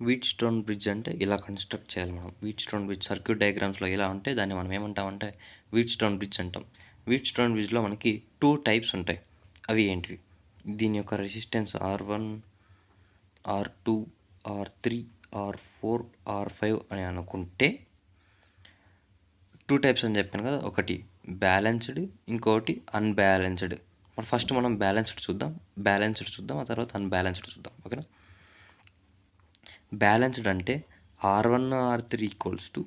Wheat stone bridge అంటే ఇలా construct చేయాలి మనం. వీట్ స్టోన్ బ్రిడ్జ్ సర్క్యూట్ డయాగ్రామ్స్‌లో ఎలా ఉంటే దాన్ని మనం ఏమంటామంటే వీట్ స్టోన్ బ్రిడ్జ్ అంటాం. వీట్ స్టోన్ బ్రిడ్జ్‌లో మనకి 2 టైప్స్ ఉంటాయి. అవి ఏంటివి? దీని యొక్క resistance R1, R2, R3, R4, R5 అని అనుకుంటే 2 టైప్స్ అని చెప్పాను కదా! ఒకటి బ్యాలెన్స్‌డ్, ఇంకొకటి అన్‌బ్యాలెన్స్‌డ్. ఫస్ట్ మనం బ్యాలెన్స్‌డ్ చూద్దాం. ఆ తర్వాత అన్‌బ్యాలెన్స్‌డ్ చూద్దాం. ఓకేనా? బ్యాలెన్స్డ్ అంటే R1, R3 equals to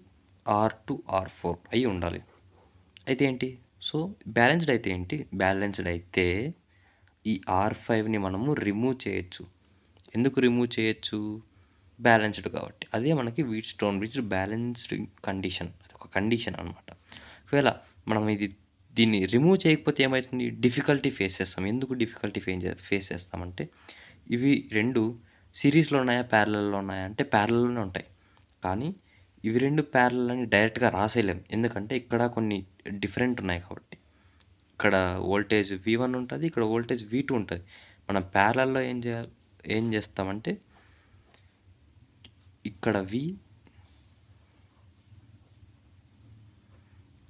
R2, R4 అయ్యి ఉండాలి. అయితే ఏంటి? సో, బ్యాలెన్స్డ్ అయితే ఏంటి? బ్యాలెన్స్డ్ అయితే ఈ R5ని మనము రిమూవ్ చేయొచ్చు. ఎందుకు రిమూవ్ చేయొచ్చు? బ్యాలెన్స్డ్ కాబట్టి. అదే మనకి wheat stone bridge balanced condition. అదొక కండిషన్ అనమాట. ఒకవేళ మనం దీన్ని రిమూవ్ చేయకపోతే ఏమైతుంది? డిఫికల్టీ ఫేస్ చేస్తాం. ఎందుకు డిఫికల్టీ ఫేస్ చేస్తామంటే ఇవి 2 సిరీస్‌లో ఉన్నాయా? ప్యారలల్‌లో ఉన్నాయా? అంటే ప్యారలల్‌లోనే ఉంటాయి. కానీ ఇవి 2 ప్యారలల్ అని డైరెక్ట్‌గా రాసేయలేం. ఎందుకంటే ఇక్కడ కొన్ని డిఫరెంట్ ఉన్నాయి కాబట్టి. ఇక్కడ వోల్టేజ్ V1 ఉంటది. ఇక్కడ వోల్టేజ్ V2 ఉంటది. మనం ప్యారలల్‌లో ఏం చేస్తామంటే ఇక్కడ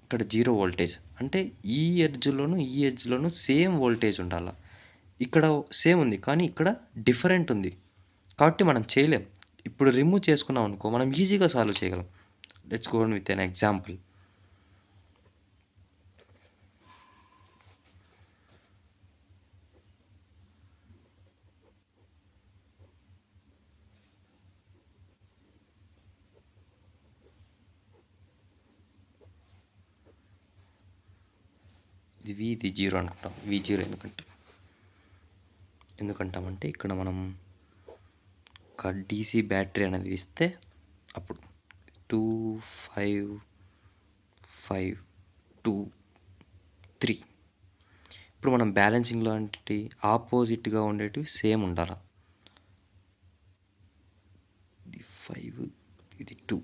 ఇక్కడ 0 వోల్టేజ్. అంటే ఈ ఎడ్జ్‌లోను సేమ్ వోల్టేజ్ ఉండాల. ఇక్కడ సేమ్ ఉంది. కానీ ఇక్కడ డిఫరెంట్ ఉంది. కాబట్టి మనం చేయలేం. ఇప్పుడు రిమూవ్ చేసుకున్నాం అనుకో మనం ఈజీగా సాల్వ్ చేయగలం. Let's go on with an example. ఇది 0 అనుకుంటాం. V0 ఎందుకంటామంటే ఇక్కడ మనం ఒక డీసీ బ్యాటరీ అనేది ఇస్తే అప్పుడు 2, 5, 5, 2, 3. ఇప్పుడు మనం బ్యాలెన్సింగ్‌లో అంటే ఆపోజిట్‌గా ఉండేటివి సేమ్ ఉండాల. ఇది 5, ఇది 2.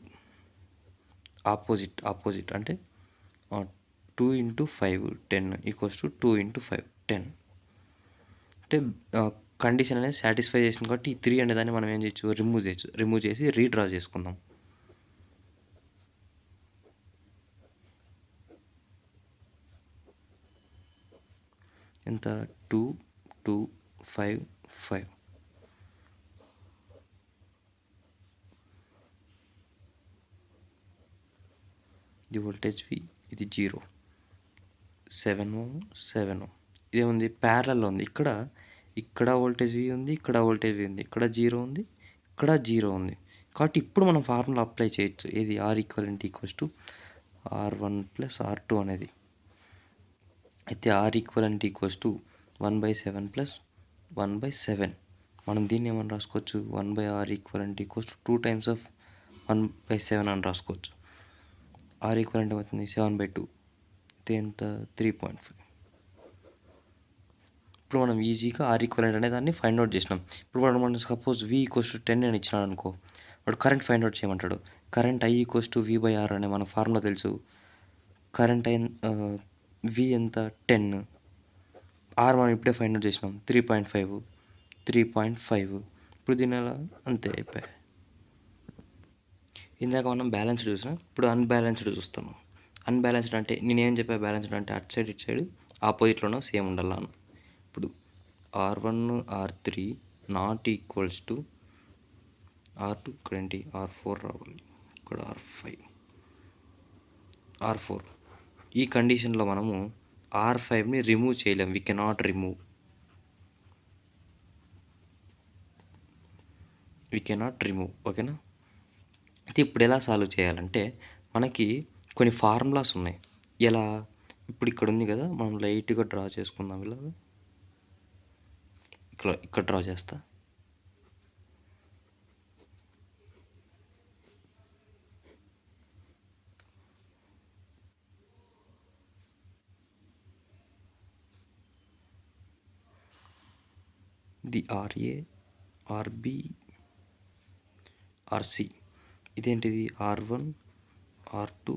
ఆపోజిట్ అంటే 2 ఇంటూ 5 10 ఈక్వల్స్ టు 2 ఇంటూ 5 10. అంటే కండిషన్ అనేది సాటిస్ఫై చేసింది కాబట్టి ఈ 3 అనేదాన్ని మనం ఏం చేయొచ్చు? రిమూవ్ చేసి రీడ్రా చేసుకుందాం. ఎంత? 2, 2, 5, 5. ఇది వోల్టేజ్ V, ఇది 0. 7 ఓం, 7 ఓం. ఇదేముంది? ప్యారలల్‌లో ఉంది. ఇక్కడ వోల్టేజ్ V ఉంది. ఇక్కడ వోల్టేజ్ V ఉంది. ఇక్కడ 0 ఉంది. ఇక్కడ 0 ఉంది. కాబట్టి ఇప్పుడు మనం ఫార్ములా అప్లై చేయొచ్చు. ఏది? Req equals to R1 plus R2 అనేది. అయితే Req ఈక్వల్స్ టు 1/7 ప్లస్ 1/7. మనం దీన్ని ఏమని రాసుకోవచ్చు? 1/Req equals to 2 times of 1/7 అని రాసుకోవచ్చు. Req ఏమవుతుంది? 7/2. అయితే ఎంత? 3.5. ఇప్పుడు మనం ఈజీగా Req అనే దాన్ని ఫైండ్ అవుట్ చేసినాం. ఇప్పుడు మనం సపోజ్ V ఈక్వల్స్ టు 10 అని ఇచ్చినాడు అనుకో, వాడు కరెంట్ ఫైండ్ అవుట్ చేయమంటాడు. Current I equals to V/R అనే మనకు ఫార్ములా తెలుసు. కరెంట్ V ఎంత? 10. R మనం ఇప్పుడే ఫైండ్ అవుట్ చేసినాం. 3.5. 3.5. ఇప్పుడు దీని ఎలా? అంతే అయిపోయాయి. ఇందాక మనం బ్యాలెన్స్డ్ చూసాం. ఇప్పుడు అన్‌బ్యాలెన్స్డ్ చూస్తున్నాం. అన్‌బ్యాలెన్స్డ్ అంటే నేనేం చెప్పా? బ్యాలెన్స్డ్ అంటే అటు సైడ్ ఇటు సైడ్ ఆపోజిట్‌లోనో సేమ్ ఉండాల అని. ఇప్పుడు R1, R3 not equals to R2. ఇక్కడేంటి? R4 రావాలి. ఇక్కడ R4. ఈ కండిషన్‌లో మనము R5ని రిమూవ్ చేయలేం. We cannot remove. ఓకేనా? అయితే ఇప్పుడు ఎలా సాల్వ్ చేయాలంటే మనకి కొన్ని ఫార్ములాస్ ఉన్నాయి. ఎలా? ఇప్పుడు ఇక్కడ ఉంది కదా! మనం లైట్‌గా డ్రా చేసుకుందాం ఇలాగా. ఇక్కడ డ్రా చేస్తా. ఇది RA, RB, RC. ఇదేంటిది? R1, R2,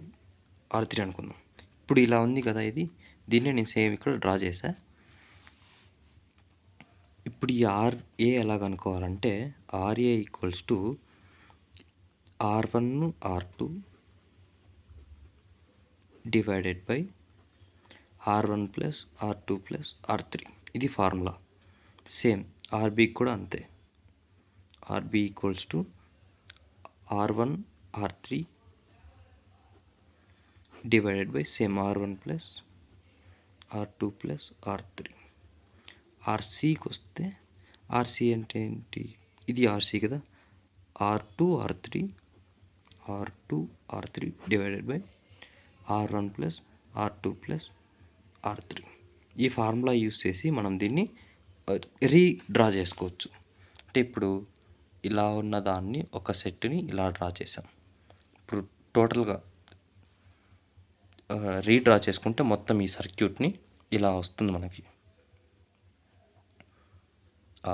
R3 అనుకుందాం. ఇప్పుడు ఇలా ఉంది కదా ఇది. దీన్నే నేను సేమ్ ఇక్కడ డ్రా చేశా. ఇప్పుడు ఈ RA ఎలా కనుక్కోవాలంటే RA equals to R1 R2 divided by R1 plus R2 plus R3. ఇది ఫార్ములా. సేమ్ ఆర్బీకి కూడా అంతే. RB equals to R1 R3 divided by same R1 plus R2 plus R3. ఆర్సీకి వస్తే ఆర్సీ అంటే ఏంటి? ఇది ఆర్సీ కదా. R2 R3 divided by R1 plus R2 plus R3. ఈ formula use చేసి మనం దీన్ని రీడ్రా చేసుకోవచ్చు. అంటే ఇప్పుడు ఇలా ఉన్న దాన్ని ఒక సెట్ని ఇలా డ్రా చేసాం. ఇప్పుడు టోటల్గా రీడ్రా చేసుకుంటే మొత్తం ఈ సర్క్యూట్ని ఇలా వస్తుంది మనకి.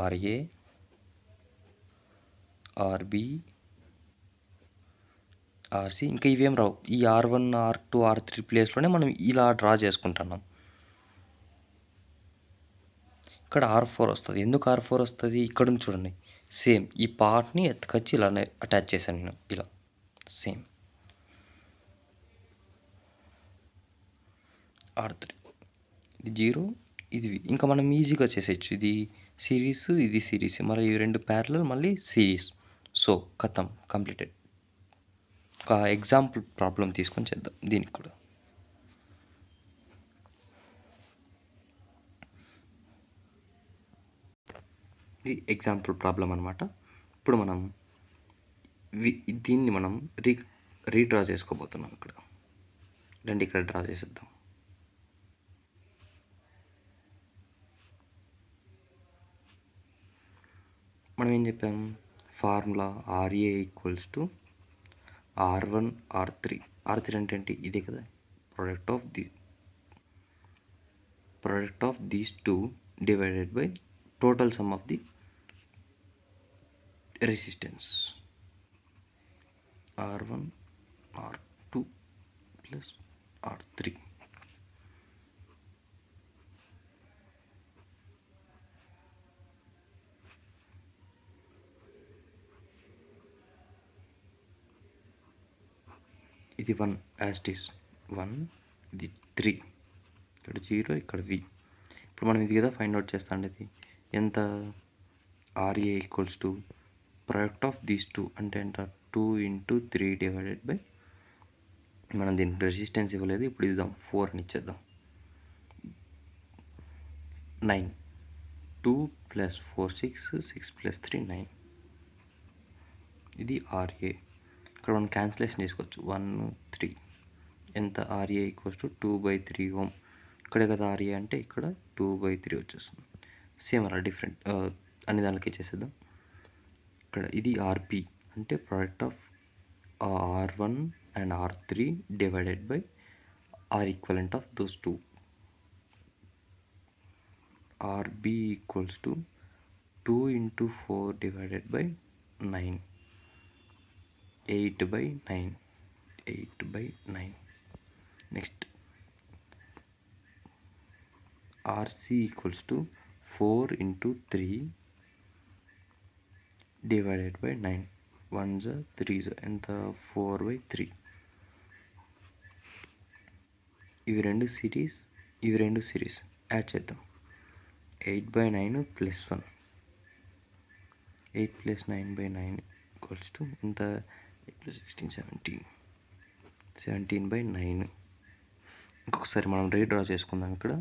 ఆర్ఏ, ఆర్బి, ఆర్సి, ఇంకా ఇవేం రావు. ఈ R1 R2 R3 ప్లేస్లోనే మనం ఇలా డ్రా చేసుకుంటున్నాం. ఇక్కడ R4 వస్తుంది. ఎందుకు R4 వస్తుంది? ఇక్కడ నుంచి చూడండి. సేమ్ ఈ పార్ట్ని ఎత్తుకొచ్చి ఇలానే అటాచ్ చేశాను నేను. ఇలా సేమ్ R3, ఇది 0, ఇది ఇంకా మనం ఈజీగా చేసేయచ్చు. ఇది సిరీస్, ఇది సిరీస్, మరి ఇవి రెండు ప్యారలల్, మళ్ళీ సిరీస్. సో కథం కంప్లీటెడ్. ఒక ఎగ్జాంపుల్ ప్రాబ్లం తీసుకొని చేద్దాం దీనికి కూడా. ఇది ఎగ్జాంపుల్ ప్రాబ్లం అనమాట. ఇప్పుడు మనం దీన్ని మనం రీడ్రా చేసుకోబోతున్నాం. ఇక్కడ రండి, ఇక్కడ డ్రా చేసేద్దాం. మనం ఏం చెప్పాము? Formula RA equals to R1 R3. R3 అంటే ఏంటి? ఇదే కదా, product of these two divided by total some of the resistance. R1 R2 plus R3. ఇది 1 యాజ్ ఇట్ ఈస్ 1, ఇది 3, ఇక్కడ 0, ఇక్కడ V. ఇప్పుడు మనం ఇది కదా ఫైండ్ అవుట్ చేస్తాం. ఇది ఎంత? R A equals to product of these two అంటే ఎంత? 2 × 3 డివైడెడ్ బై, మనం దీనికి రెసిస్టెన్స్ ఇవ్వలేదు, ఇప్పుడు ఇద్దాం 4 అని ఇచ్చేద్దాం. 9, 2 + 4 6, 6 + 3 9. ఇది ఆర్ఏ. ఇక్కడ మనం క్యాన్సిలేషన్ చేసుకోవచ్చు. 1 3 ఎంత? ఆర్ఏ ఈక్వల్స్ టు 2/3 ఓం. ఇక్కడే కదా ఆర్ఏ అంటే, ఇక్కడ 2/3 వచ్చేస్తుంది. సేమ్ అలా డిఫరెంట్ అన్ని దానికి చేసేద్దాం. ఇక్కడ ఇది ఆర్పి అంటే product of R1 and R3 divided by R equivalent of those two. RB equals to 2 × 4 divided by 9, 8/9, 8/9. Next RC equals to 4 × 3 divided by 9, 1s 3s ఎంత? 4/3. ఇవి రెండు సిరీస్, ఇవి రెండు సిరీస్. యాడ్ చేద్దాం. 8/9 + 1, 8 + 9/9 ఈక్వల్స్ టు ఎంత? 8 + 16 17, 17/9. ఇంకొకసారి మనం రీడ్రా చేసుకుందాం. ఇక్కడ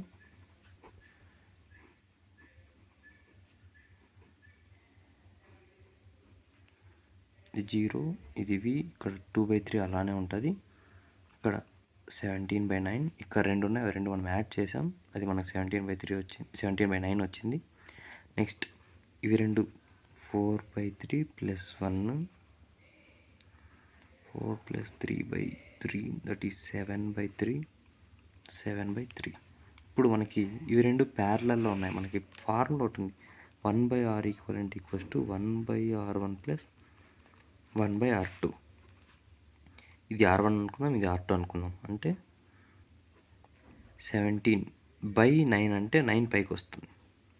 ఇది 0, ఇది V, ఇక్కడ 2/3 అలానే ఉంటుంది. ఇక్కడ 17/9, ఇక్కడ రెండు ఉన్నాయి, అవి రెండు మనం యాడ్ చేసాం, అది మనకు 17/3 వచ్చింది, 17/9 వచ్చింది. నెక్స్ట్ ఇవి రెండు 4/3 + 1, 4 + 3/3 దట్ ఈస్ 7/3, 7/3. ఇప్పుడు మనకి ఇవి రెండు ప్యారలల్లో ఉన్నాయి. మనకి ఫార్ములా ఒకటి ఉంది, 1/R equivalent equals to 1/R1 + 1/R2. ఇది R1 అనుకుందాం, ఇది R2 అనుకుందాం. అంటే 17/9 అంటే 9 పైకి వస్తుంది,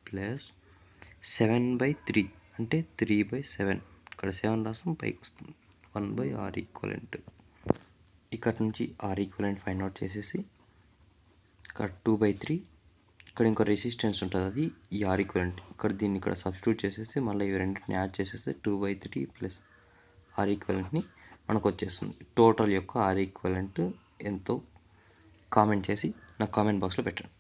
ప్లస్ 7/3 అంటే 3/7, ఇక్కడ 7 రాస్తాం, పైకి వస్తుంది 1/R ఈక్వలెంట్. ఇక్కడ నుంచి R ఈక్వలెంట్ ఫైండ్ అవుట్ చేసేసి ఇక్కడ 2/3 ఇక్కడ ఇంకో రెసిస్టెన్స్ ఉంటుంది, అది ఈ R ఈక్వలెంట్. దీన్ని ఇక్కడ సబ్స్టిట్యూట్ చేసేసి మళ్ళీ ఇవి రెండింటిని యాడ్ చేసేస్తే 2/3 ప్లస్ R ఈక్వలెంట్ని మనకు వచ్చేస్తుంది. టోటల్ యొక్క R ఈక్వలెంట్ ఎంతో కామెంట్ చేసి నాకు కామెంట్ బాక్స్లో పెట్టండి.